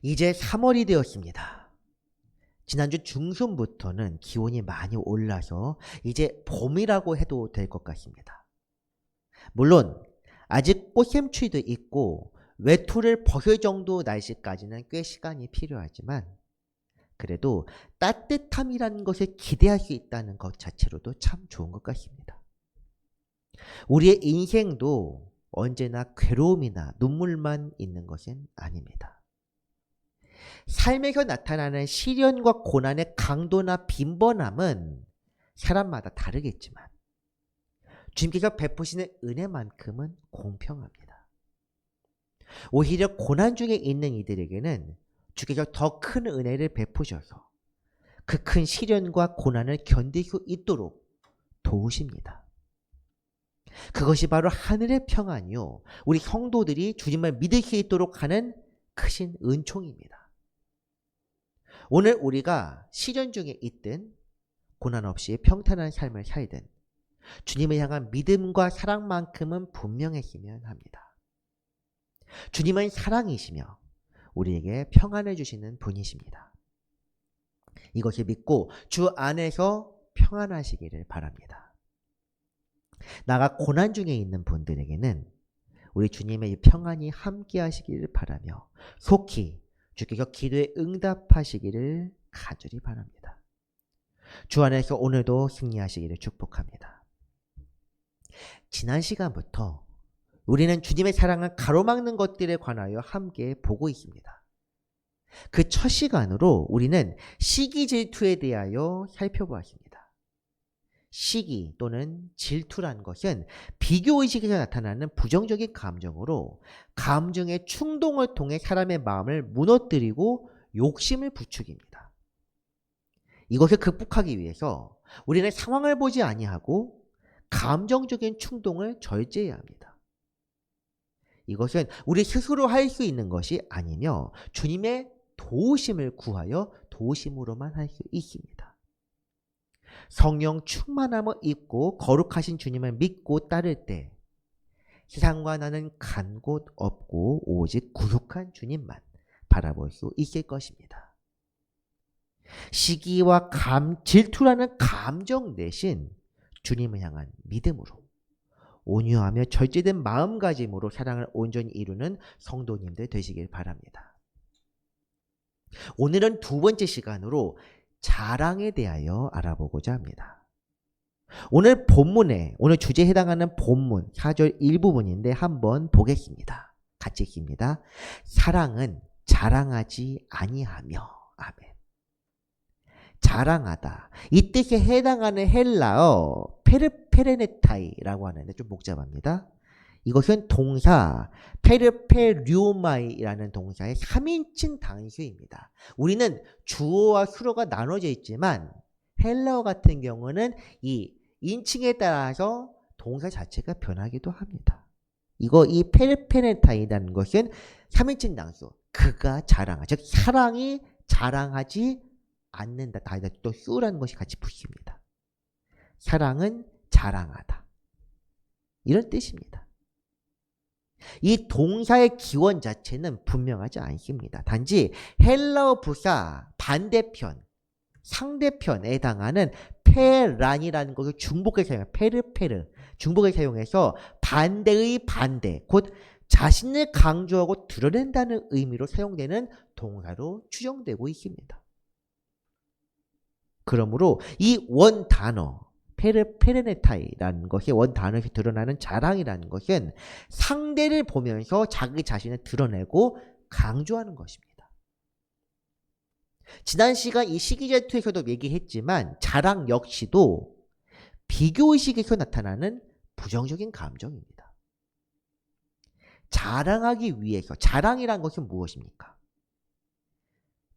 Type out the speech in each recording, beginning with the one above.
이제 3월이 되었습니다. 지난주 중순부터는 기온이 많이 올라서 이제 봄이라고 해도 될 것 같습니다. 물론 아직 꽃샘추위도 있고 외투를 벗을 정도 날씨까지는 꽤 시간이 필요하지만 그래도 따뜻함이라는 것을 기대할 수 있다는 것 자체로도 참 좋은 것 같습니다. 우리의 인생도 언제나 괴로움이나 눈물만 있는 것은 아닙니다. 삶에서 나타나는 시련과 고난의 강도나 빈번함은 사람마다 다르겠지만 주님께서 베푸시는 은혜만큼은 공평합니다. 오히려 고난 중에 있는 이들에게는 주께서 더 큰 은혜를 베푸셔서 그 큰 시련과 고난을 견딜 수 있도록 도우십니다. 그것이 바로 하늘의 평안이요, 우리 성도들이 주님을 믿을 수 있도록 하는 크신 은총입니다. 오늘 우리가 시련 중에 있든 고난 없이 평탄한 삶을 살든 주님을 향한 믿음과 사랑만큼은 분명했으면 합니다. 주님은 사랑이시며 우리에게 평안을 주시는 분이십니다. 이것을 믿고 주 안에서 평안하시기를 바랍니다. 나가 고난 중에 있는 분들에게는 우리 주님의 이 평안이 함께 하시기를 바라며 속히 주께서 기도에 응답하시기를 간절히 바랍니다. 주 안에서 오늘도 승리하시기를 축복합니다. 지난 시간부터 우리는 주님의 사랑을 가로막는 것들에 관하여 함께 보고 있습니다. 그 첫 시간으로 우리는 시기 질투에 대하여 살펴보았습니다. 시기 또는 질투란 것은 비교의식에서 나타나는 부정적인 감정으로 감정의 충동을 통해 사람의 마음을 무너뜨리고 욕심을 부추깁니다. 이것을 극복하기 위해서 우리는 상황을 보지 아니하고 감정적인 충동을 절제해야 합니다. 이것은 우리 스스로 할 수 있는 것이 아니며 주님의 도우심을 구하여 도우심으로만 할 수 있습니다. 성령 충만함을 입고 거룩하신 주님을 믿고 따를 때 세상과 나는 간 곳 없고 오직 구속한 주님만 바라볼 수 있을 것입니다. 시기와 질투라는 감정 대신 주님을 향한 믿음으로 온유하며 절제된 마음가짐으로 사랑을 온전히 이루는 성도님들 되시길 바랍니다. 오늘은 두 번째 시간으로 자랑에 대하여 알아보고자 합니다. 오늘 주제에 해당하는 본문 4절 일부분인데 한번 보겠습니다. 같이 읽습니다. 사랑은 자랑하지 아니하며. 아멘. 자랑하다. 이 뜻에 해당하는 헬라어 페르페레네타이라고 하는데 좀 복잡합니다. 이것은 동사 페르페류마이라는 동사의 3인칭 단수입니다. 우리는 주어와 수어가 나눠져 있지만 헬라어 같은 경우는 이 인칭에 따라서 동사 자체가 변하기도 합니다. 이 페르페레타이라는 것은 3인칭 단수. 그가 자랑하, 즉 사랑이 자랑하지 않는다. 다이다 또 수라는 것이 같이 붙습니다. 사랑은 자랑하다. 이런 뜻입니다. 이 동사의 기원 자체는 분명하지 않습니다. 단지 헬라어 부사 반대편, 상대편에 해당하는 페란이라는 것을 중복해 사용해요. 페르페르. 중복해 사용해서 반대의 반대, 곧 자신을 강조하고 드러낸다는 의미로 사용되는 동사로 추정되고 있습니다. 그러므로 이 원 단어 페르페레네타이라는 것이 원 단어에서 드러나는 자랑이라는 것은 상대를 보면서 자기 자신을 드러내고 강조하는 것입니다. 지난 시간 이 시기질투에서도 얘기했지만 자랑 역시도 비교의식에서 나타나는 부정적인 감정입니다. 자랑하기 위해서, 자랑이란 것은 무엇입니까?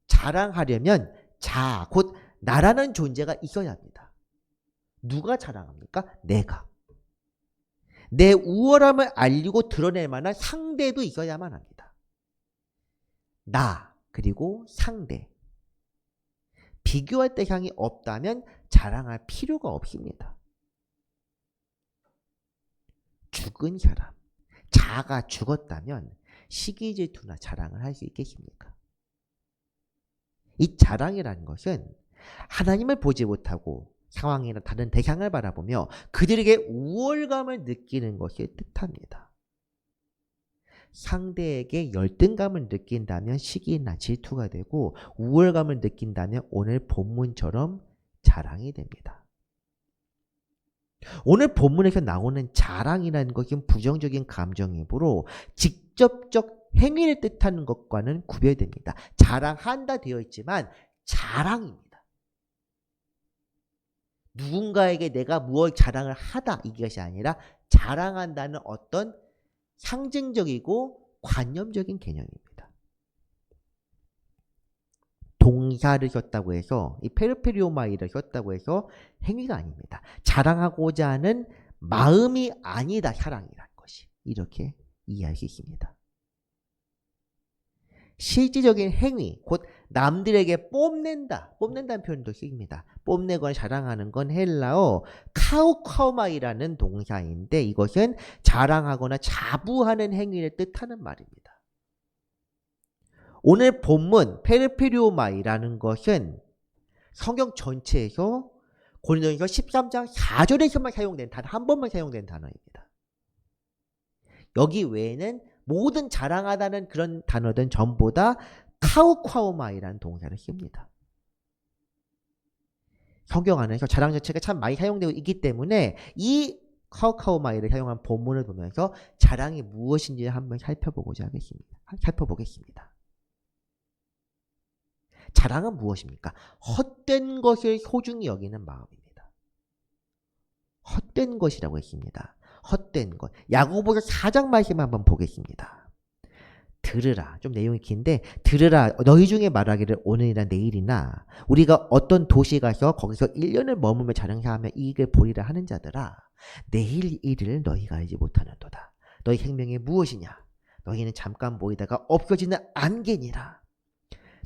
자랑하려면 곧 나라는 존재가 있어야 합니다. 누가 자랑합니까? 내가. 내 우월함을 알리고 드러낼 만한 상대도 있어야만 합니다. 나 그리고 상대. 비교할 대상이 없다면 자랑할 필요가 없습니다. 죽은 사람, 자가 죽었다면 시기질투나 자랑을 할 수 있겠습니까? 이 자랑이라는 것은 하나님을 보지 못하고 상황이나 다른 대상을 바라보며 그들에게 우월감을 느끼는 것을 뜻합니다. 상대에게 열등감을 느낀다면 시기나 질투가 되고 우월감을 느낀다면 오늘 본문처럼 자랑이 됩니다. 오늘 본문에서 나오는 자랑이라는 것은 부정적인 감정이므로 직접적 행위를 뜻하는 것과는 구별됩니다. 자랑한다 되어 있지만 자랑입니다. 누군가에게 내가 무엇 자랑을 하다 이것이 아니라 자랑한다는 어떤 상징적이고 관념적인 개념입니다. 동사를 썼다고 해서 이 페르페리오마이를 썼다고 해서 행위가 아닙니다. 자랑하고자 하는 마음이 아니다 사랑이라는 것이 이렇게 이해할 수 있습니다. 실질적인 행위, 곧 남들에게 뽐낸다는 표현도 쓰입니다. 뽐내거나 자랑하는 건 헬라어 카우카우마이라는 동사인데 이것은 자랑하거나 자부하는 행위를 뜻하는 말입니다. 오늘 본문 페르페리오마이라는 것은 성경 전체에서 고린도전서 13장 4절에서만 사용된 단 한 번만 사용된 단어입니다. 여기 외에는 모든 자랑하다는 그런 단어든 전보다 카우카우마이라는 동사를 씁니다. 성경 안에서 자랑 자체가 참 많이 사용되고 있기 때문에 이 카우카우마이를 사용한 본문을 보면서 자랑이 무엇인지 한번 살펴보겠습니다. 자랑은 무엇입니까? 헛된 것을 소중히 여기는 마음입니다. 헛된 것이라고 했습니다. 헛된 것. 야고보서 4장 말씀 한번 보겠습니다. 들으라. 좀 내용이 긴데 들으라. 너희 중에 말하기를 오늘이나 내일이나 우리가 어떤 도시 가서 거기서 1년을 머물며 자랑하며 이익을 보리라 하는 자들아. 내일 일을 너희가 알지 못하는도다. 너희 생명이 무엇이냐? 너희는 잠깐 보이다가 없어지는 안개니라.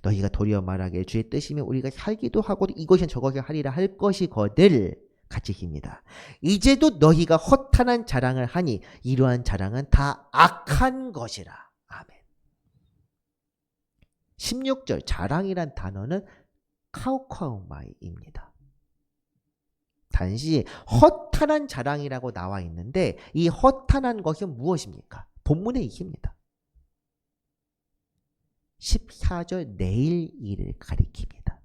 너희가 도리어 말하기를 주의 뜻이면 우리가 살기도 하고 이것은 저것을 하리라 할 것이거늘 같이 깁니다. 이제도 너희가 허탄한 자랑을 하니 이러한 자랑은 다 악한 것이라. 아멘. 16절 자랑이란 단어는 카우카우마이입니다. 단지 허탄한 자랑이라고 나와 있는데 이 허탄한 것은 무엇입니까? 본문에 있습니다. 14절 내일 일을 가리킵니다.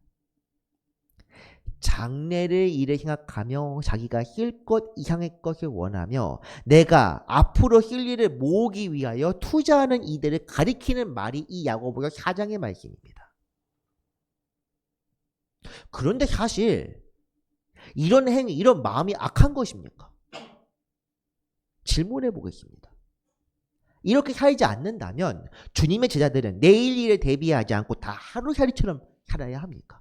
장래를 일을 생각하며 자기가 쓸 것 이상의 것을 원하며 내가 앞으로 쓸 일을 모으기 위하여 투자하는 이들을 가리키는 말이 이 야고보서 4장의 말씀입니다. 그런데 사실 이런 행위, 이런 마음이 악한 것입니까? 질문해 보겠습니다. 이렇게 살지 않는다면 주님의 제자들은 내일 일을 대비하지 않고 다 하루살이처럼 살아야 합니까?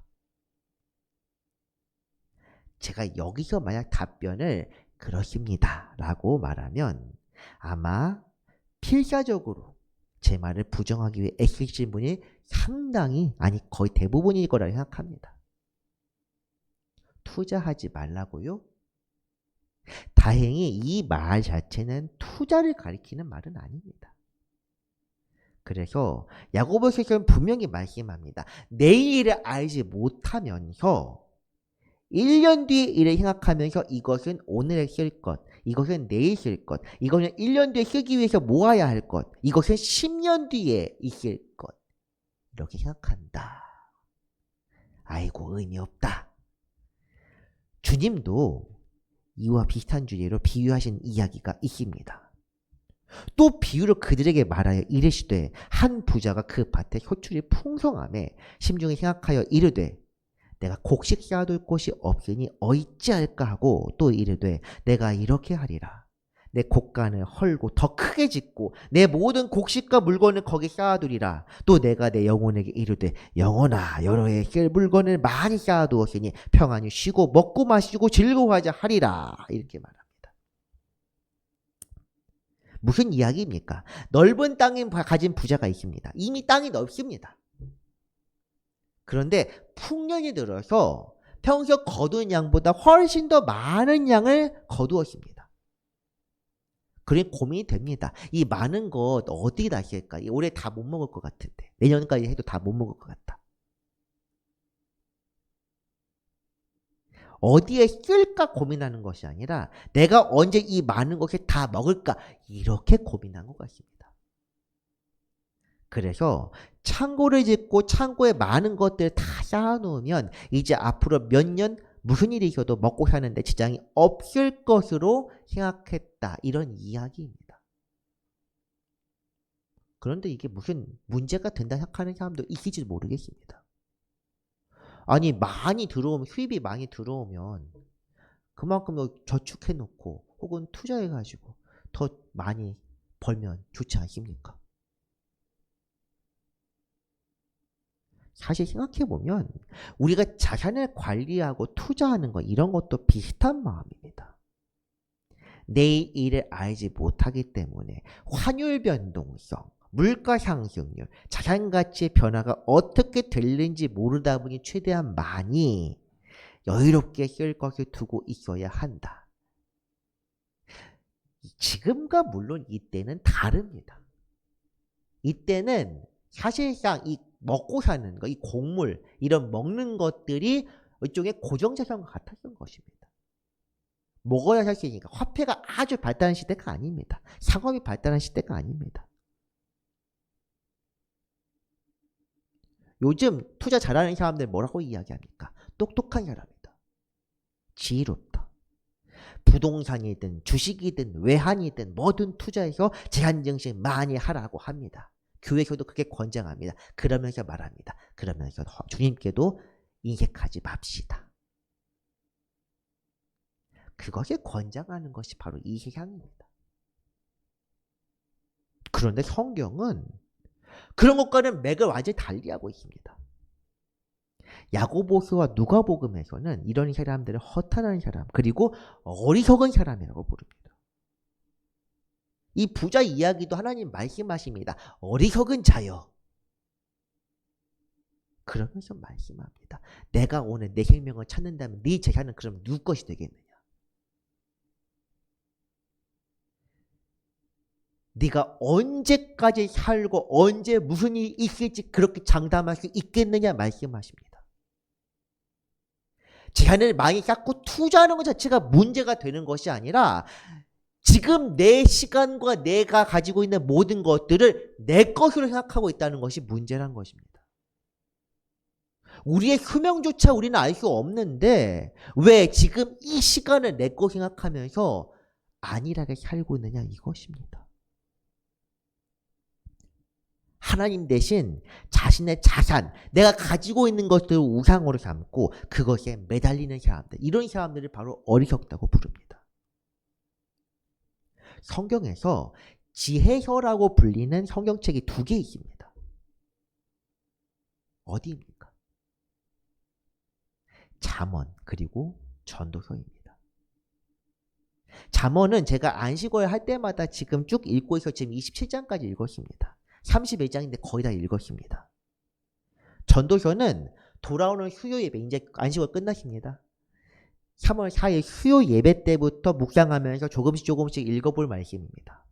제가 여기서 만약 답변을 그렇습니다 라고 말하면 아마 필사적으로 제 말을 부정하기 위해 애쓰신 분이 상당히 아니 거의 대부분일 거라 생각합니다. 투자하지 말라고요? 다행히 이 말 자체는 투자를 가리키는 말은 아닙니다. 그래서 야고보서는 분명히 말씀합니다. 내일을 알지 못하면서 1년 뒤의 일을 생각하면서 이것은 오늘에 쓸 것, 이것은 내일 쓸 것, 이것은 1년 뒤에 쓰기 위해서 모아야 할 것, 이것은 10년 뒤에 있을 것 이렇게 생각한다. 아이고 의미 없다. 주님도 이와 비슷한 주제로 비유하신 이야기가 있습니다. 또 비유를 그들에게 말하여 이르시되 한 부자가 그 밭에 효출이 풍성함에 심중에 생각하여 이르되 내가 곡식 쌓아둘 곳이 없으니 어찌할까 하고 또 이르되 내가 이렇게 하리라. 내 곡간을 헐고 더 크게 짓고 내 모든 곡식과 물건을 거기 쌓아두리라. 또 내가 내 영혼에게 이르되 영혼아 여러 해 쓸 물건을 많이 쌓아두었으니 평안히 쉬고 먹고 마시고 즐거워하자 하리라. 이렇게 말합니다. 무슨 이야기입니까? 넓은 땅을 가진 부자가 있습니다. 이미 땅이 넓습니다. 그런데 풍년이 들어서 평소 거둔 양보다 훨씬 더 많은 양을 거두었습니다. 그래 고민이 됩니다. 이 많은 것 어디다 쓸까? 올해 다 못 먹을 것 같은데 내년까지 해도 다 못 먹을 것 같다. 어디에 쓸까 고민하는 것이 아니라 내가 언제 이 많은 것을 다 먹을까 이렇게 고민한 것 같습니다. 그래서 창고를 짓고 창고에 많은 것들을 다 쌓아놓으면 이제 앞으로 몇 년 무슨 일이 있어도 먹고 사는데 지장이 없을 것으로 생각했다. 이런 이야기입니다. 그런데 이게 무슨 문제가 된다 생각하는 사람도 있을지 모르겠습니다. 아니 많이 들어오면 수입이 많이 들어오면 그만큼 저축해놓고 혹은 투자해가지고 더 많이 벌면 좋지 않습니까? 사실 생각해보면 우리가 자산을 관리하고 투자하는 거 이런 것도 비슷한 마음입니다. 내일 일을 알지 못하기 때문에 환율 변동성, 물가 상승률, 자산 가치의 변화가 어떻게 될는지 모르다 보니 최대한 많이 여유롭게 쓸 것을 두고 있어야 한다. 지금과 물론 이때는 다릅니다. 이때는 사실상 이 먹고 사는 거, 이 곡물, 이런 먹는 것들이 일종의 고정자산과 같았던 것입니다. 먹어야 살 수 있으니까. 화폐가 아주 발달한 시대가 아닙니다. 상업이 발달한 시대가 아닙니다. 요즘 투자 잘하는 사람들 뭐라고 이야기합니까? 똑똑한 사람이다. 지혜롭다. 부동산이든 주식이든 외환이든 뭐든 투자해서 제한증식 많이 하라고 합니다. 교회에서도 그게 권장합니다. 그러면서 말합니다. 그러면서 주님께도 인색하지 맙시다. 그것을 권장하는 것이 바로 이 세상입니다. 그런데 성경은 그런 것과는 맥을 완전히 달리하고 있습니다. 야고보서와 누가복음에서는 이런 사람들을 허탄한 사람 그리고 어리석은 사람이라고 부릅니다. 이 부자 이야기도 하나님 말씀하십니다. 어리석은 자여. 그러면서 말씀합니다. 내가 오늘 내 생명을 찾는다면 네 재산은 그럼 누구 것이 되겠느냐? 네가 언제까지 살고 언제 무슨 일이 있을지 그렇게 장담할 수 있겠느냐 말씀하십니다. 재산을 많이 쌓고 투자하는 것 자체가 문제가 되는 것이 아니라 지금 내 시간과 내가 가지고 있는 모든 것들을 내 것으로 생각하고 있다는 것이 문제란 것입니다. 우리의 수명조차 우리는 알 수 없는데 왜 지금 이 시간을 내 거 생각하면서 안일하게 살고 있느냐 이것입니다. 하나님 대신 자신의 자산, 내가 가지고 있는 것들을 우상으로 삼고 그것에 매달리는 사람들, 이런 사람들을 바로 어리석다고 부릅니다. 성경에서 지혜서라고 불리는 성경책이 2개 있습니다. 어디입니까? 잠언 그리고 전도서입니다. 잠언은 제가 안식월 할 때마다 지금 쭉 읽고 있어 지금 27장까지 읽었습니다. 31장인데 거의 다 읽었습니다. 전도서는 돌아오는 수요 예배, 이제 안식월 끝났습니다. 3월 4일 수요 예배 때부터 묵상하면서 조금씩 읽어볼 말씀입니다.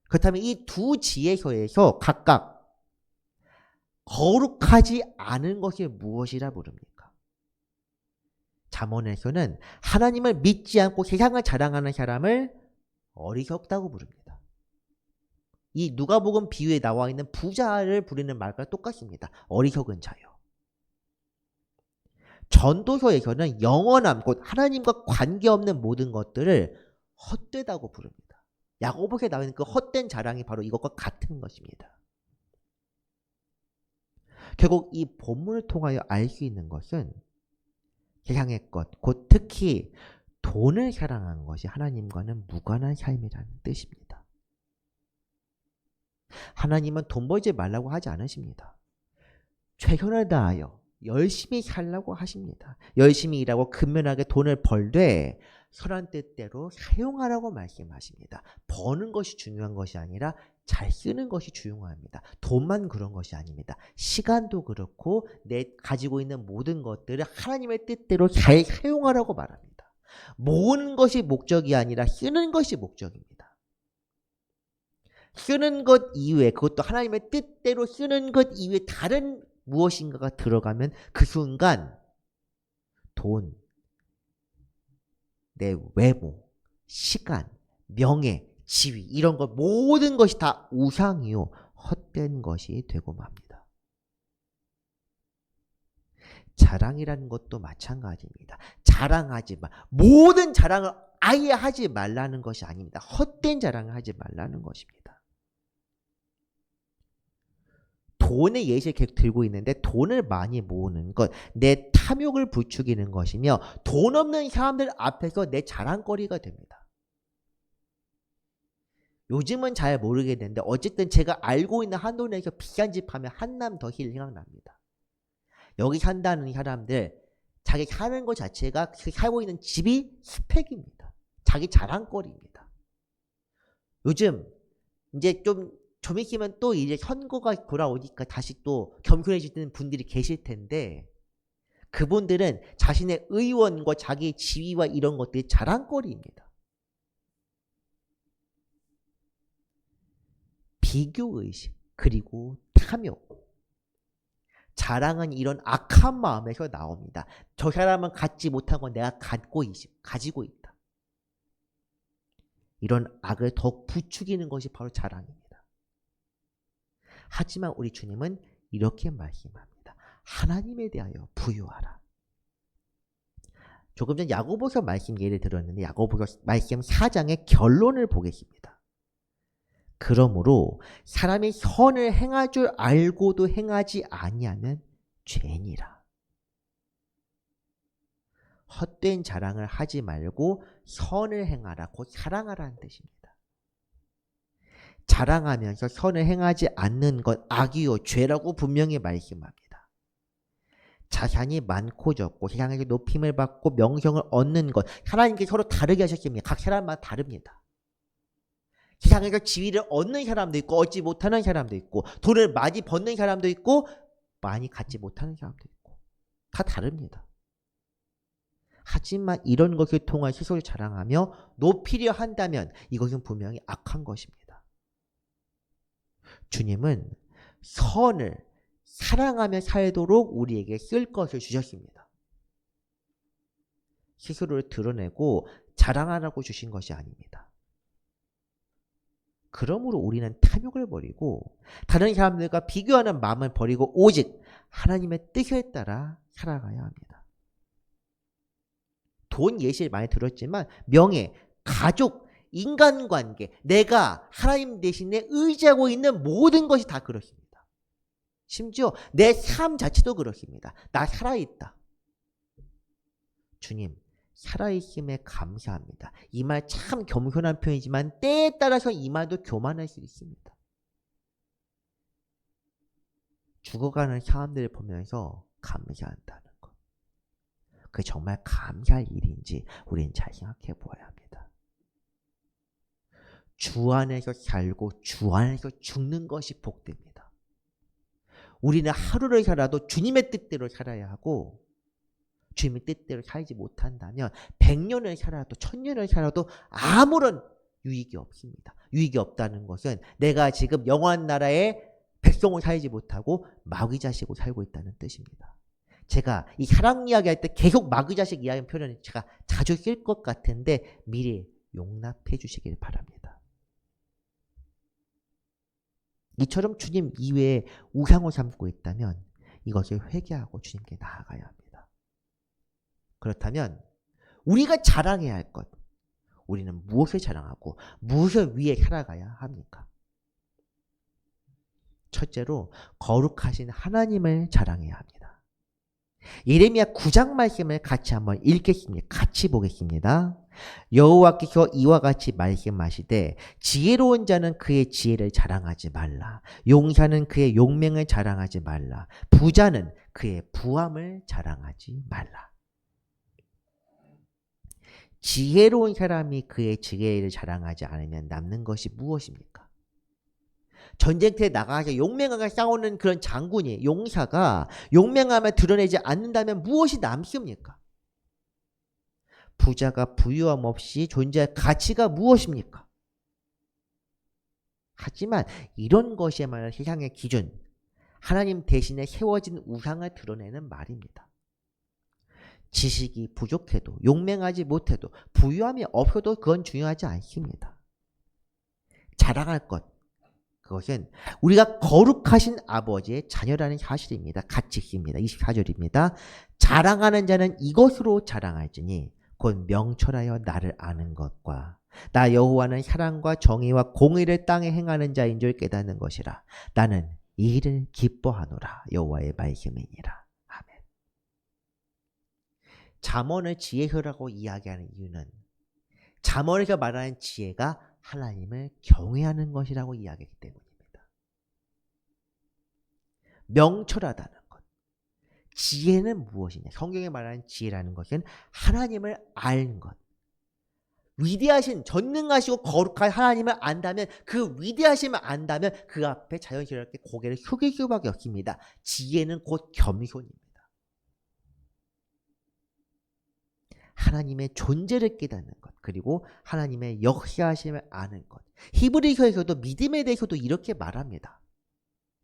그렇다면 이 2 지혜서에서 각각 거룩하지 않은 것이 무엇이라 부릅니까? 잠언에서는 하나님을 믿지 않고 세상을 자랑하는 사람을 어리석다고 부릅니다. 이 누가복음 비유에 나와 있는 부자를 부르는 말과 똑같습니다. 어리석은 자요. 전도서에서는 영원함, 곧 하나님과 관계없는 모든 것들을 헛되다고 부릅니다. 야고보서에 나와 있는 그 헛된 자랑이 바로 이것과 같은 것입니다. 결국 이 본문을 통하여 알 수 있는 것은 세상의 것, 곧 특히 돈을 사랑하는 것이 하나님과는 무관한 삶이라는 뜻입니다. 하나님은 돈 벌지 말라고 하지 않으십니다. 최선을 다하여 열심히 살라고 하십니다. 열심히 일하고 근면하게 돈을 벌되 선한 뜻대로 사용하라고 말씀하십니다. 버는 것이 중요한 것이 아니라 잘 쓰는 것이 중요합니다. 돈만 그런 것이 아닙니다. 시간도 그렇고 내 가지고 있는 모든 것들을 하나님의 뜻대로 잘 사용하라고 말합니다. 모으는 것이 목적이 아니라 쓰는 것이 목적입니다. 쓰는 것 이외에, 그것도 하나님의 뜻대로 쓰는 것 이외에 다른 무엇인가가 들어가면 그 순간 돈, 내 외모, 시간, 명예, 지위 이런 것 모든 것이 다 우상이요 헛된 것이 되고 맙니다. 자랑이라는 것도 마찬가지입니다. 자랑하지 마. 모든 자랑을 아예 하지 말라는 것이 아닙니다. 헛된 자랑을 하지 말라는 것입니다. 돈의 예시를 계속 들고 있는데 돈을 많이 모으는 것, 내 탐욕을 부추기는 것이며 돈 없는 사람들 앞에서 내 자랑거리가 됩니다. 요즘은 잘 모르겠는데 어쨌든 제가 알고 있는 한도 내에서 비싼 집 하면 한남더힐 생각납니다. 여기 산다는 사람들 자기 사는 것 자체가 살고 있는 집이 스펙입니다. 자기 자랑거리입니다. 요즘 이제 좀 있으면 또 이제 선거가 돌아오니까 다시 또 겸손해지는 분들이 계실 텐데 그분들은 자신의 의원과 자기 지위와 이런 것들이 자랑거리입니다. 비교의식 그리고 탐욕 자랑은 이런 악한 마음에서 나옵니다. 저 사람은 갖지 못한 건 내가 가지고 있다. 이런 악을 더욱 부추기는 것이 바로 자랑입니다. 하지만 우리 주님은 이렇게 말씀합니다. 하나님에 대하여 부유하라. 조금 전 야고보서 말씀 예를 들었는데 야고보서 말씀 4장의 결론을 보겠습니다. 그러므로 사람이 선을 행할 줄 알고도 행하지 아니하면 죄니라. 헛된 자랑을 하지 말고 선을 행하라. 곧 사랑하라는 뜻입니다. 자랑하면서 선을 행하지 않는 것 악이요 죄라고 분명히 말씀합니다. 자산이 많고 적고 세상에서 높임을 받고 명성을 얻는 것 하나님께 서로 다르게 하셨습니다. 각 사람마다 다릅니다. 세상에서 지위를 얻는 사람도 있고 얻지 못하는 사람도 있고 돈을 많이 버는 사람도 있고 많이 갖지 못하는 사람도 있고 다 다릅니다. 하지만 이런 것을 통한 스스로를 자랑하며 높이려 한다면 이것은 분명히 악한 것입니다. 주님은 선을 사랑하며 살도록 우리에게 쓸 것을 주셨습니다. 스스로를 드러내고 자랑하라고 주신 것이 아닙니다. 그러므로 우리는 탐욕을 버리고 다른 사람들과 비교하는 마음을 버리고 오직 하나님의 뜻에 따라 살아가야 합니다. 돈 예시를 많이 들었지만 명예, 가족, 인간관계, 내가 하나님 대신에 의지하고 있는 모든 것이 다 그렇습니다. 심지어 내 삶 자체도 그렇습니다. 나 살아있다. 주님 살아있음에 감사합니다. 이 말 참 겸손한 표현이지만 때에 따라서 이 말도 교만할 수 있습니다. 죽어가는 사람들을 보면서 감사한다는 것. 그게 정말 감사할 일인지 우리는 잘 생각해 보아야 합니다. 주 안에서 살고 주 안에서 죽는 것이 복됩니다. 우리는 하루를 살아도 주님의 뜻대로 살아야 하고 주님의 뜻대로 살지 못한다면 100년을 살아도 1000년을 살아도 아무런 유익이 없습니다. 유익이 없다는 것은 내가 지금 영원한 나라의 백성으로 살지 못하고 마귀 자식으로 살고 있다는 뜻입니다. 제가 이 사랑 이야기할 때 계속 마귀 자식 이야기 표현을 제가 자주 쓸 것 같은데 미리 용납해 주시길 바랍니다. 이처럼 주님 이외에 우상을 삼고 있다면 이것을 회개하고 주님께 나아가야 합니다. 그렇다면 우리가 자랑해야 할 것, 우리는 무엇을 자랑하고 무엇을 위해 살아가야 합니까? 첫째로 거룩하신 하나님을 자랑해야 합니다. 예레미야 9장 말씀을 같이 한번 읽겠습니다. 같이 보겠습니다. 여호와께서 이와 같이 말씀하시되 지혜로운 자는 그의 지혜를 자랑하지 말라. 용사는 그의 용맹을 자랑하지 말라. 부자는 그의 부함을 자랑하지 말라. 지혜로운 사람이 그의 지혜를 자랑하지 않으면 남는 것이 무엇입니까? 전쟁터에 나가서 용맹하게 싸우는 그런 장군이 용사가 용맹함을 드러내지 않는다면 무엇이 남습니까? 부자가 부유함 없이 존재할 가치가 무엇입니까? 하지만 이런 것이야말로 세상의 기준, 하나님 대신에 세워진 우상을 드러내는 말입니다. 지식이 부족해도 용맹하지 못해도 부유함이 없어도 그건 중요하지 않습니다. 자랑할 것, 그것은 우리가 거룩하신 아버지의 자녀라는 사실입니다. 같이 있습니다. 24절입니다. 자랑하는 자는 이것으로 자랑할지니 곧 명철하여 나를 아는 것과 나 여호와는 사랑과 정의와 공의를 땅에 행하는 자인 줄 깨닫는 것이라. 나는 이 일을 기뻐하노라. 여호와의 말씀이니라. 아멘. 잠언을 지혜서라고 이야기하는 이유는 잠언에서 말하는 지혜가 하나님을 경외하는 것이라고 이야기하기 때문입니다. 명철하다는 것. 지혜는 무엇이냐? 성경에 말하는 지혜라는 것은 하나님을 아는 것. 위대하신 전능하시고 거룩한 하나님을 안다면 그 위대하심을 안다면 그 앞에 자연스럽게 고개를 숙일 수밖에 없습니다. 지혜는 곧 겸손입니다. 하나님의 존재를 깨닫는 것, 그리고 하나님의 역사하심을 아는 것. 히브리서에서도 믿음에 대해서도 이렇게 말합니다.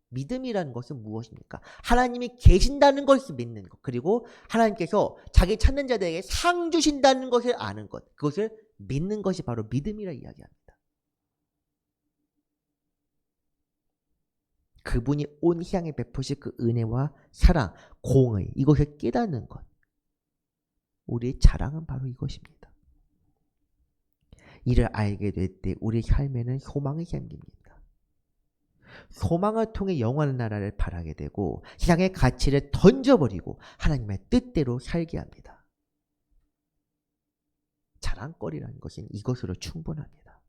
믿음이라는 것은 무엇입니까? 하나님이 계신다는 것을 믿는 것, 그리고 하나님께서 자기 찾는 자들에게 상 주신다는 것을 아는 것, 그것을 믿는 것이 바로 믿음이라 이야기합니다. 그분이 온 세상에 베푸실 그 은혜와 사랑, 공의, 이것을 깨닫는 것. 우리의 자랑은 바로 이것입니다. 이를 알게 될 때 우리 삶에는 소망이 생깁니다. 소망을 통해 영원한 나라를 바라게 되고 세상의 가치를 던져버리고 하나님의 뜻대로 살게 합니다. 자랑거리라는 것은 이것으로 충분합니다.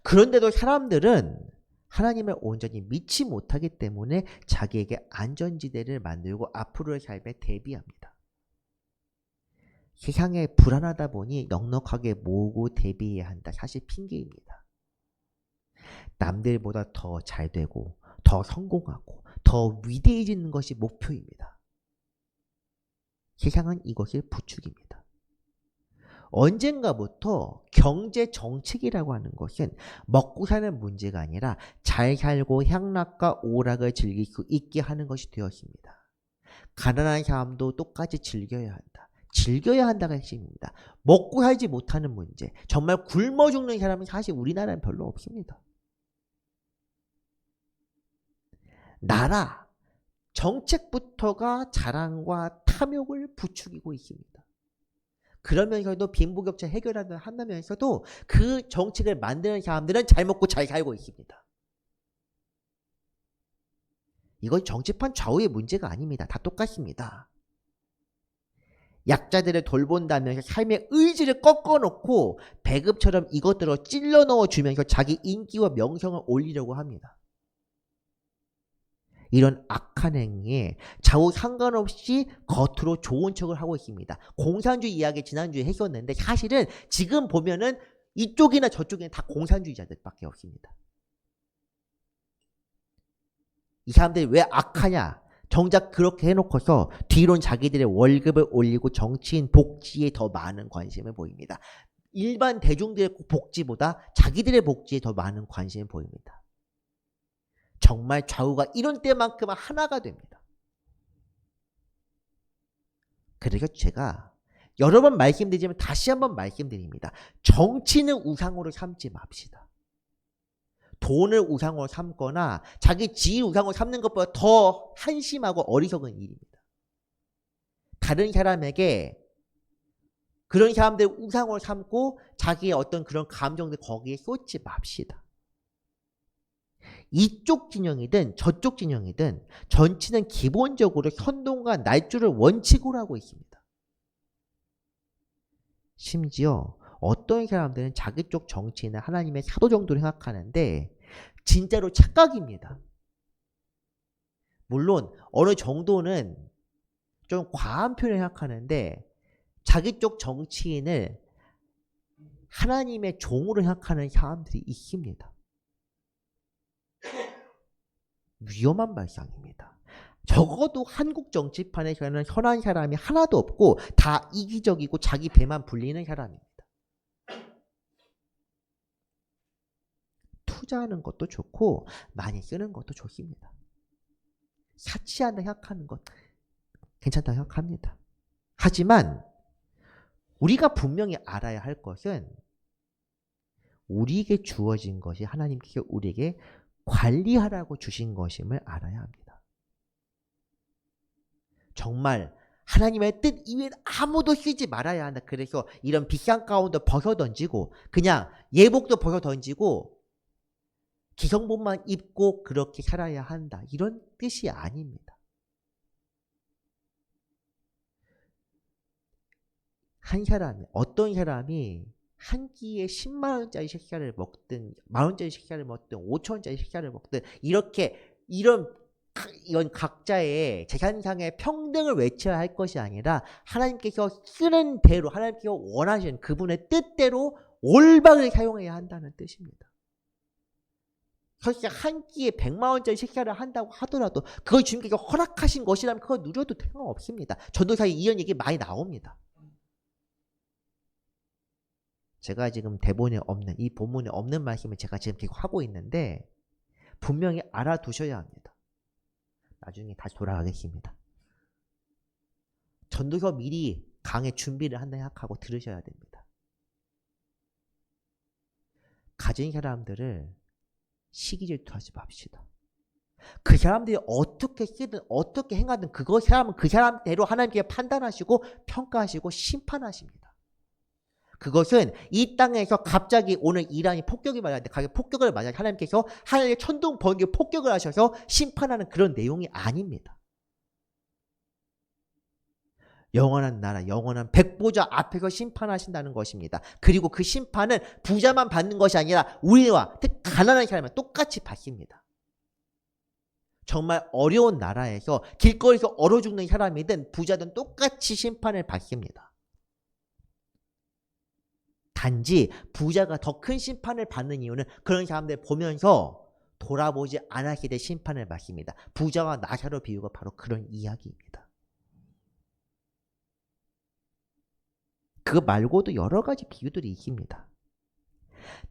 그런데도 사람들은 하나님을 온전히 믿지 못하기 때문에 자기에게 안전지대를 만들고 앞으로의 삶에 대비합니다. 세상에 불안하다 보니 넉넉하게 모으고 대비해야 한다. 사실 핑계입니다. 남들보다 더 잘 되고 더 성공하고 더 위대해지는 것이 목표입니다. 세상은 이것을 부추깁니다. 언젠가부터 경제 정책이라고 하는 것은 먹고 사는 문제가 아니라 잘 살고 향락과 오락을 즐길 수 있게 하는 것이 되었습니다. 가난한 사람도 똑같이 즐겨야 한다. 즐겨야 한다가 핵심입니다. 먹고 살지 못하는 문제, 정말 굶어 죽는 사람은 사실 우리나라는 별로 없습니다. 나라, 정책부터가 자랑과 탐욕을 부추기고 있습니다. 그러면서도 빈부격차 해결하려 한다면서도 그 정책을 만드는 사람들은 잘 먹고 잘 살고 있습니다. 이건 정치판 좌우의 문제가 아닙니다. 다 똑같습니다. 약자들을 돌본다면서 삶의 의지를 꺾어놓고 배급처럼 이것들을 찔러 넣어주면서 자기 인기와 명성을 올리려고 합니다. 이런 악한 행위에 좌우 상관없이 겉으로 좋은 척을 하고 있습니다. 공산주의 이야기 지난주에 했었는데 사실은 지금 보면은 이쪽이나 저쪽에는 다 공산주의자들밖에 없습니다. 이 사람들이 왜 악하냐? 정작 그렇게 해놓고서 뒤론 자기들의 월급을 올리고 정치인 복지에 더 많은 관심을 보입니다. 일반 대중들의 복지보다 자기들의 복지에 더 많은 관심을 보입니다. 정말 좌우가 이런 때만큼은 하나가 됩니다. 그래서 제가 여러 번 말씀드리지만 다시 한번 말씀드립니다. 정치는 우상으로 삼지 맙시다. 돈을 우상으로 삼거나 자기 지위 우상으로 삼는 것보다 더 한심하고 어리석은 일입니다. 다른 사람에게 그런 사람들 우상으로 삼고 자기의 어떤 그런 감정들 거기에 쏟지 맙시다. 이쪽 진영이든 저쪽 진영이든 정치는 기본적으로 선동과 날조를 원칙으로 하고 있습니다. 심지어 어떤 사람들은 자기 쪽 정치인을 하나님의 사도 정도로 생각하는데 진짜로 착각입니다. 물론 어느 정도는 좀 과한 표현을 생각하는데 자기 쪽 정치인을 하나님의 종으로 생각하는 사람들이 있습니다. 위험한 발상입니다. 적어도 한국 정치판에서는 선한 사람이 하나도 없고 다 이기적이고 자기 배만 불리는 사람입니다. 투자하는 것도 좋고 많이 쓰는 것도 좋습니다. 사치한다 생각하는 것 괜찮다고 생각합니다. 하지만 우리가 분명히 알아야 할 것은 우리에게 주어진 것이 하나님께서 우리에게 관리하라고 주신 것임을 알아야 합니다. 정말 하나님의 뜻 이외에 아무도 쉬지 말아야 한다. 그래서 이런 비싼 가운도 벗어던지고 그냥 예복도 벗어던지고 기성복만 입고 그렇게 살아야 한다. 이런 뜻이 아닙니다. 한 사람이 어떤 사람이 한 끼에 10만 원짜리 식사를 먹든 만 원짜리 식사를 먹든 5천 원짜리 식사를 먹든 이런 각자의 재산상의 평등을 외쳐야 할 것이 아니라 하나님께서 쓰는 대로 하나님께서 원하시는 그분의 뜻대로 올바르게 사용해야 한다는 뜻입니다. 설사 한 끼에 100만 원짜리 식사를 한다고 하더라도 그걸 주님께서 허락하신 것이라면 그거 누려도 상관없습니다. 전도사에 이런 얘기 많이 나옵니다. 제가 지금 대본에 없는 이 본문에 없는 말씀을 제가 지금 계속 하고 있는데 분명히 알아두셔야 합니다. 나중에 다시 돌아가겠습니다. 전도서 미리 강의 준비를 한다 생각하고 들으셔야 됩니다. 가진 사람들을 시기질투하지 맙시다. 그 사람들이 어떻게 쓰든 어떻게 행하든 그거 사람은 그 사람대로 하나님께 판단하시고 평가하시고 심판하십니다. 그것은 이 땅에서 갑자기 오늘 이란이 폭격이 맞았는데 갑자기 폭격을 맞아 하나님께서 하나님의 천둥 번개 폭격을 하셔서 심판하는 그런 내용이 아닙니다. 영원한 나라, 영원한 백보자 앞에서 심판하신다는 것입니다. 그리고 그 심판은 부자만 받는 것이 아니라 우리와 특히 가난한 사람은 똑같이 받습니다. 정말 어려운 나라에서 길거리에서 얼어 죽는 사람이든 부자든 똑같이 심판을 받습니다. 단지 부자가 더 큰 심판을 받는 이유는 그런 사람들 보면서 돌아보지 않았게 될 심판을 받습니다. 부자와 나사로 비유가 바로 그런 이야기입니다. 그거 말고도 여러 가지 비유들이 있습니다.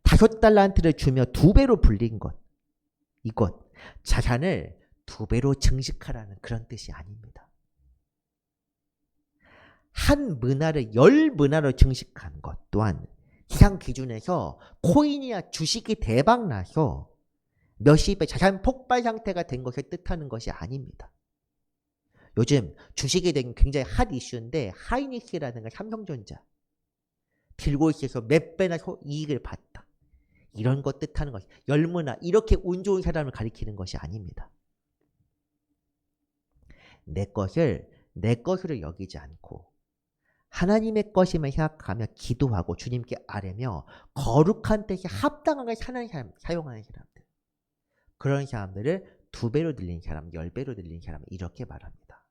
5달란트를 주며 2배로 불린 것, 이것 자산을 2배로 증식하라는 그런 뜻이 아닙니다. 한 문화를 10문화로 증식한 것 또한 시장 기준에서 코인이나 주식이 대박나서 몇십 배 자산 폭발 상태가 된 것을 뜻하는 것이 아닙니다. 요즘 주식에 대한 굉장히 핫 이슈인데 하이닉스라는 걸 삼성전자 들고 있어서 몇 배나 이익을 봤다. 이런 것 뜻하는 것이 열문화 이렇게 운 좋은 사람을 가리키는 것이 아닙니다. 내 것을 내 것으로 여기지 않고 하나님의 것임을 생각하며 기도하고 주님께 아뢰며 거룩한 뜻에 합당하게 사는 사람, 사용하는 사람들. 그런 사람들을 2배로 늘린 사람, 10배로 늘린 사람 이렇게 말합니다.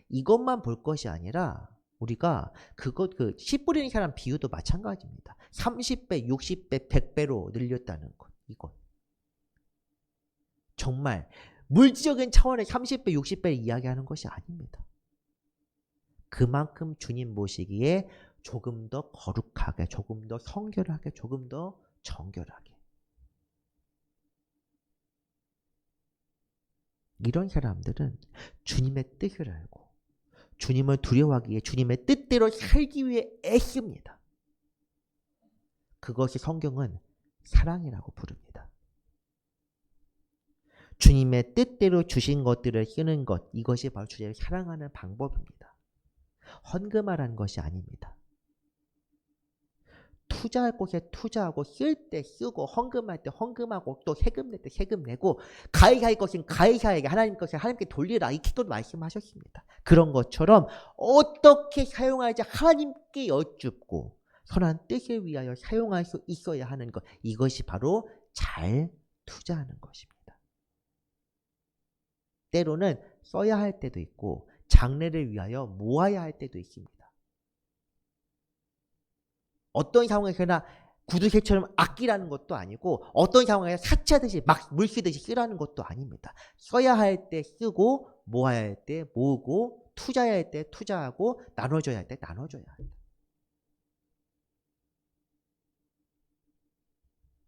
이것만 볼 것이 아니라 우리가 씨 뿌리는 사람 비유도 마찬가지입니다. 30배, 60배, 100배로 늘렸다는 것. 이것. 정말 물질적인 차원의 30배, 60배를 이야기하는 것이 아닙니다. 그만큼 주님 보시기에 조금 더 거룩하게, 조금 더 성결하게, 조금 더 정결하게. 이런 사람들은 주님의 뜻을 알고 주님을 두려워하기에 주님의 뜻대로 살기 위해 애씁니다. 그것이 성경은 사랑이라고 부릅니다. 주님의 뜻대로 주신 것들을 쓰는 것, 이것이 바로 주님을 사랑하는 방법입니다. 헌금하라는 것이 아닙니다. 투자할 곳에 투자하고 쓸 때 쓰고 헌금할 때 헌금하고 또 세금 낼 때 세금 내고 가해할 것은 가해자에게 하나님 것을 하나님께 돌리라 이 기도도 말씀하셨습니다. 그런 것처럼 어떻게 사용할지 하나님께 여쭙고 선한 뜻을 위하여 사용할 수 있어야 하는 것 이것이 바로 잘 투자하는 것입니다. 때로는 써야 할 때도 있고 장래를 위하여 모아야 할 때도 있습니다. 어떤 상황에서나 구두쇠처럼 아끼라는 것도 아니고 어떤 상황에서 사치하듯이 막 물 쓰듯이 쓰라는 것도 아닙니다. 써야 할 때 쓰고 모아야 할 때 모으고 투자해야 할 때 투자하고 나눠줘야 할 때 나눠줘야 합니다.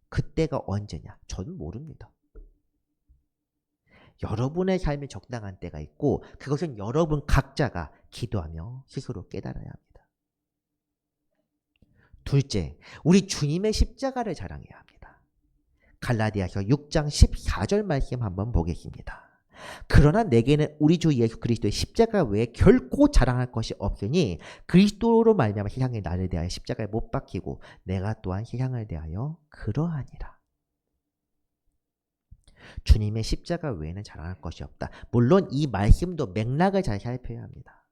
그때가 언제냐? 저는 모릅니다. 여러분의 삶에 적당한 때가 있고 그것은 여러분 각자가 기도하며 스스로 깨달아야 합니다. 둘째, 우리 주님의 십자가를 자랑해야 합니다. 갈라디아서 6장 14절 말씀 한번 보겠습니다. 그러나 내게는 우리 주 예수 그리스도의 십자가 외에 결코 자랑할 것이 없으니 그리스도로 말미암아 세상에 나를 대하여 십자가에 못 박히고 내가 또한 세상을 대하여 그러하니라. 주님의 십자가 외에는 자랑할 것이 없다. 물론 이 말씀도 맥락을 잘 살펴야 합니다.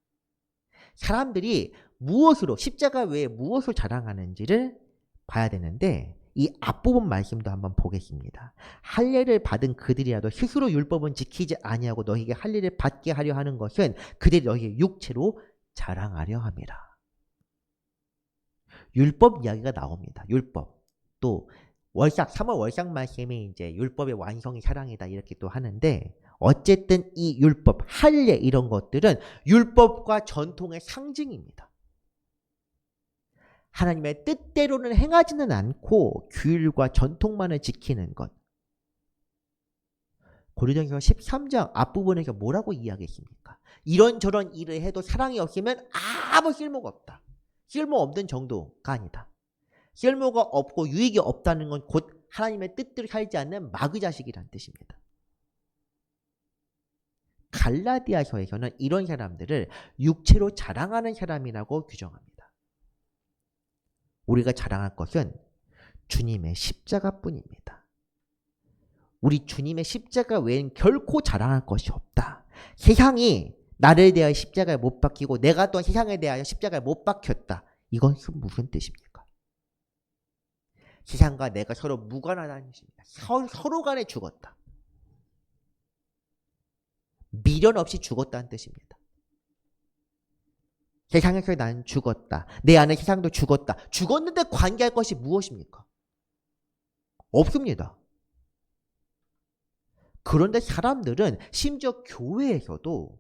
사람들이 무엇으로 십자가 외에 무엇을 자랑하는지를 봐야 되는데 이 앞부분 말씀도 한번 보겠습니다. 할례를 받은 그들이라도 스스로 율법은 지키지 아니하고 너희에게 할례를 받게 하려 하는 것은 그들이 너희의 육체로 자랑하려 함이라. 율법 이야기가 나옵니다. 율법. 또 월삭 3월 월삭 말씀이 이제 율법의 완성이 사랑이다 이렇게 또 하는데 어쨌든 이 율법, 할례 이런 것들은 율법과 전통의 상징입니다. 하나님의 뜻대로는 행하지는 않고 규율과 전통만을 지키는 것. 고린도전서 13장 앞부분에서 뭐라고 이야기했습니까? 이런저런 일을 해도 사랑이 없으면 아무 쓸모가 없다. 쓸모없는 정도가 아니다. 쓸모가 없고 유익이 없다는 건 곧 하나님의 뜻대로 살지 않는 마귀자식이란 뜻입니다. 갈라디아서에서는 이런 사람들을 육체로 자랑하는 사람이라고 규정합니다. 우리가 자랑할 것은 주님의 십자가뿐입니다. 우리 주님의 십자가 외엔 결코 자랑할 것이 없다. 세상이 나를 대하여 십자가에 못 박히고 내가 또한 세상에 대하여 십자가에 못 박혔다. 이건 무슨 뜻입니까? 세상과 내가 서로 무관하다는 뜻입니다. 서로 간에 죽었다. 미련 없이 죽었다는 뜻입니다. 세상에서 나는 죽었다. 내 안에 세상도 죽었다. 죽었는데 관계할 것이 무엇입니까? 없습니다. 그런데 사람들은 심지어 교회에서도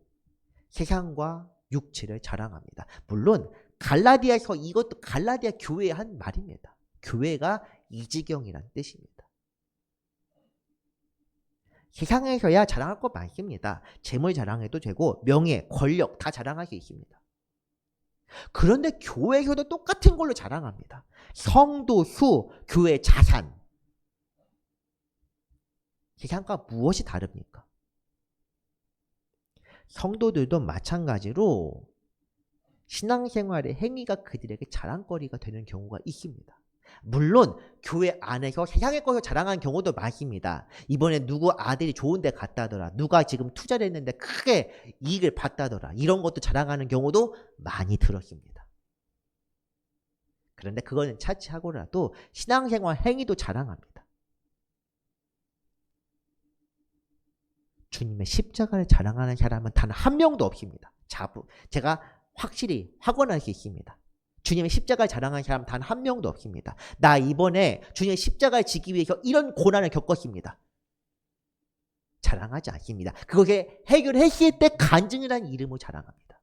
세상과 육체를 자랑합니다. 물론 갈라디아에서 이것도 갈라디아 교회의 한 말입니다. 교회가 이지경이란 뜻입니다. 세상에서야 자랑할 것 많습니다. 재물 자랑해도 되고 명예, 권력 다 자랑할 수 있습니다. 그런데 교회에서도 똑같은 걸로 자랑합니다. 성도 수, 교회 자산. 세상과 무엇이 다릅니까? 성도들도 마찬가지로 신앙생활의 행위가 그들에게 자랑거리가 되는 경우가 있습니다. 물론 교회 안에서 세상의 것을 자랑하는 경우도 많습니다. 이번에 누구 아들이 좋은 데 갔다더라. 누가 지금 투자를 했는데 크게 이익을 봤다더라. 이런 것도 자랑하는 경우도 많이 들었습니다. 그런데 그거는 차치하고라도 신앙생활 행위도 자랑합니다. 주님의 십자가를 자랑하는 사람은 단 한 명도 없습니다. 제가 확실히 확언할 수 있습니다. 주님의 십자가를 자랑하는 사람 단 한 명도 없습니다. 나 이번에 주님의 십자가를 지기 위해서 이런 고난을 겪었습니다. 자랑하지 않습니다. 그것에 해결했을 때 간증이라는 이름으로 자랑합니다.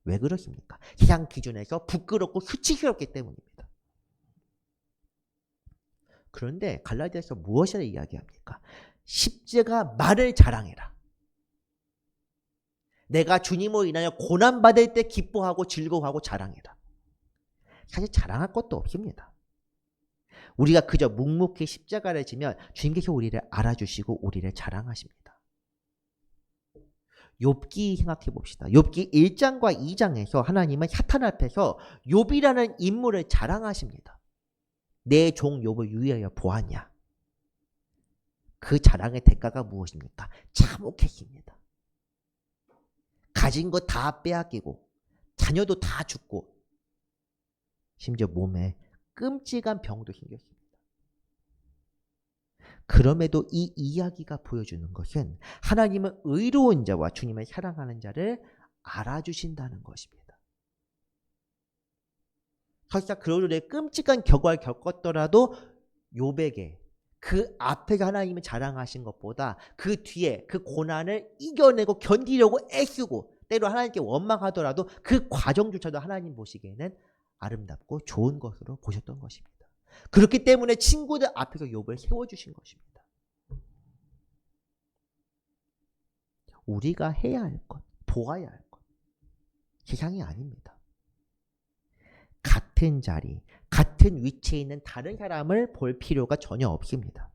왜 그렇습니까? 세상 기준에서 부끄럽고 수치스럽기 때문입니다. 그런데 갈라디아서 무엇을 이야기합니까? 십자가만을 자랑해라. 내가 주님으로 인하여 고난받을 때 기뻐하고 즐거워하고 자랑해라. 사실 자랑할 것도 없습니다. 우리가 그저 묵묵히 십자가를 지면 주님께서 우리를 알아주시고 우리를 자랑하십니다. 욥기 생각해 봅시다. 욥기 1장과 2장에서 하나님은 사탄 앞에서 욥이라는 인물을 자랑하십니다. 내 종 욥을 유의하여 보았냐. 그 자랑의 대가가 무엇입니까? 참혹했습니다. 가진 거 다 빼앗기고 자녀도 다 죽고 심지어 몸에 끔찍한 병도 생겼습니다. 그럼에도 이 이야기가 보여주는 것은 하나님은 의로운 자와 주님을 사랑하는 자를 알아주신다는 것입니다. 설사 그들의 끔찍한 격을 겪었더라도 욥에게 그 앞에서 하나님을 자랑하신 것보다 그 뒤에 그 고난을 이겨내고 견디려고 애쓰고 때로 하나님께 원망하더라도 그 과정조차도 하나님 보시기에는 아름답고 좋은 것으로 보셨던 것입니다. 그렇기 때문에 친구들 앞에서 욥을 세워주신 것입니다. 우리가 해야 할 것, 보아야 할 것. 세상이 아닙니다. 같은 자리, 같은 위치에 있는 다른 사람을 볼 필요가 전혀 없습니다.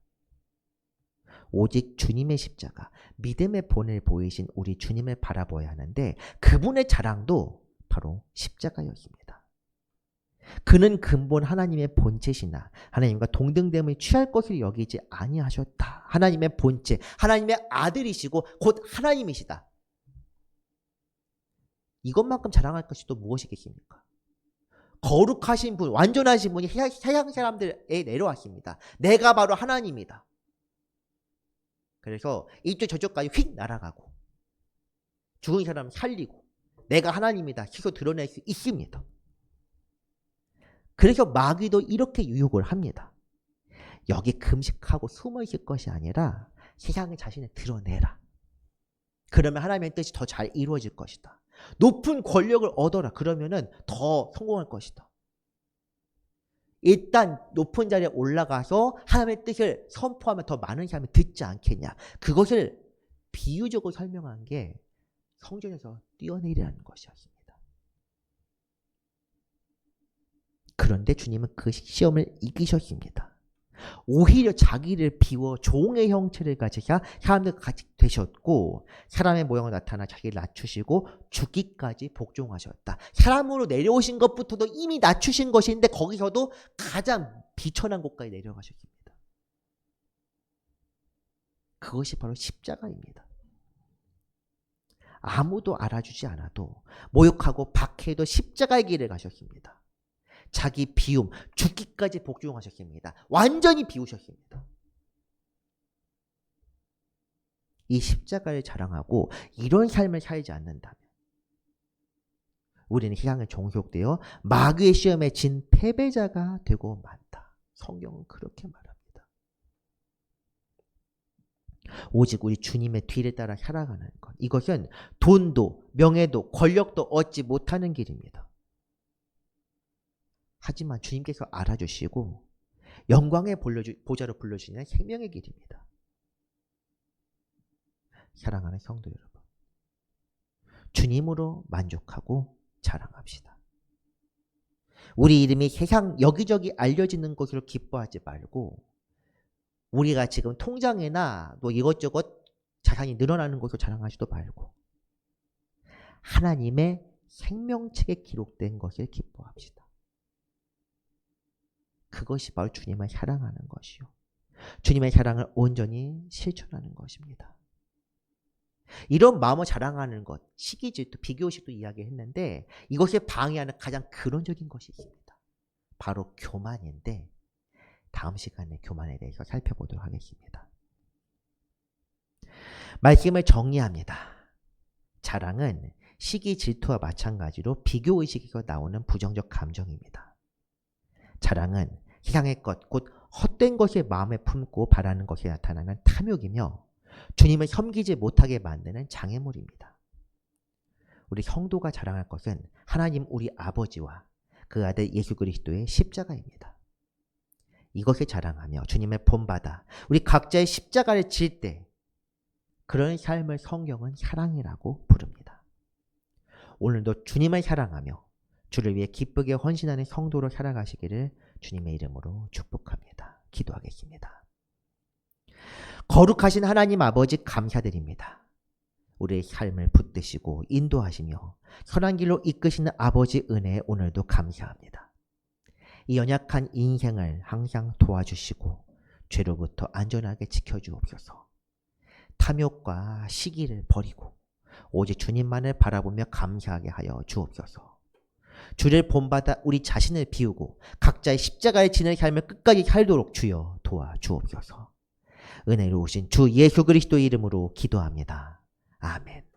오직 주님의 십자가, 믿음의 본을 보이신 우리 주님을 바라보아야 하는데 그분의 자랑도 바로 십자가였습니다. 그는 근본 하나님의 본체시나 하나님과 동등됨을 취할 것을 여기지 아니하셨다. 하나님의 본체, 하나님의 아들이시고 곧 하나님이시다. 이것만큼 자랑할 것이 또 무엇이겠습니까? 거룩하신 분, 완전하신 분이 세상 사람들에 내려왔습니다. 내가 바로 하나님이다. 그래서 이쪽 저쪽까지 휙 날아가고 죽은 사람 살리고 내가 하나님이다 스스로 드러낼 수 있습니다. 그래서 마귀도 이렇게 유혹을 합니다. 여기 금식하고 숨어 있을 것이 아니라 세상에 자신을 드러내라. 그러면 하나님의 뜻이 더 잘 이루어질 것이다. 높은 권력을 얻어라. 그러면은 더 성공할 것이다. 일단 높은 자리에 올라가서 하나님의 뜻을 선포하면 더 많은 사람이 듣지 않겠냐. 그것을 비유적으로 설명한 게 성전에서 뛰어내리라는 것이었습니다. 그런데 주님은 그 시험을 이기셨습니다. 오히려 자기를 비워 종의 형체를 가지사 사람들과 같이 되셨고 사람의 모양으로 나타나 자기를 낮추시고 죽기까지 복종하셨다. 사람으로 내려오신 것부터도 이미 낮추신 것인데 거기서도 가장 비천한 곳까지 내려가셨습니다. 그것이 바로 십자가입니다. 아무도 알아주지 않아도 모욕하고 박해도 십자가의 길을 가셨습니다. 자기 비움, 죽기까지 복종하셨습니다. 완전히 비우셨습니다. 이 십자가를 자랑하고 이런 삶을 살지 않는다면 우리는 세상에 종속되어 마귀의 시험에 진 패배자가 되고 만다. 성경은 그렇게 말합니다. 오직 우리 주님의 뒤를 따라 살아가는 것. 이것은 돈도 명예도 권력도 얻지 못하는 길입니다. 하지만 주님께서 알아주시고 영광의 보좌로 불러주시는 생명의 길입니다. 사랑하는 성도 여러분, 주님으로 만족하고 자랑합시다. 우리 이름이 세상 여기저기 알려지는 것으로 기뻐하지 말고 우리가 지금 통장이나 또 이것저것 자산이 늘어나는 것으로 자랑하지도 말고 하나님의 생명책에 기록된 것을 기뻐합시다. 그것이 바로 주님을 사랑하는 것이요. 주님의 사랑을 온전히 실천하는 것입니다. 이런 마음을 자랑하는 것, 시기질투, 비교의식도 이야기했는데 이것을 방해하는 가장 근원적인 것이 있습니다. 바로 교만인데 다음 시간에 교만에 대해서 살펴보도록 하겠습니다. 말씀을 정리합니다. 자랑은 시기 질투와 마찬가지로 비교의식에서 나오는 부정적 감정입니다. 자랑은 세상의 것, 곧 헛된 것을 마음에 품고 바라는 것에 나타나는 탐욕이며 주님을 섬기지 못하게 만드는 장애물입니다. 우리 성도가 자랑할 것은 하나님 우리 아버지와 그 아들 예수 그리스도의 십자가입니다. 이것을 자랑하며 주님을 본받아 우리 각자의 십자가를 질 때 그런 삶을 성경은 사랑이라고 부릅니다. 오늘도 주님을 사랑하며 주를 위해 기쁘게 헌신하는 성도로 살아가시기를 주님의 이름으로 축복합니다. 기도하겠습니다. 거룩하신 하나님 아버지 감사드립니다. 우리의 삶을 붙드시고 인도하시며 선한 길로 이끄시는 아버지 은혜에 오늘도 감사합니다. 이 연약한 인생을 항상 도와주시고 죄로부터 안전하게 지켜주옵소서. 탐욕과 시기를 버리고 오직 주님만을 바라보며 감사하게 하여 주옵소서. 주를 본받아 우리 자신을 비우고 각자의 십자가에 지는 삶을 끝까지 살도록 주여 도와주옵소서. 은혜로우신 주 예수 그리스도의 이름으로 기도합니다. 아멘.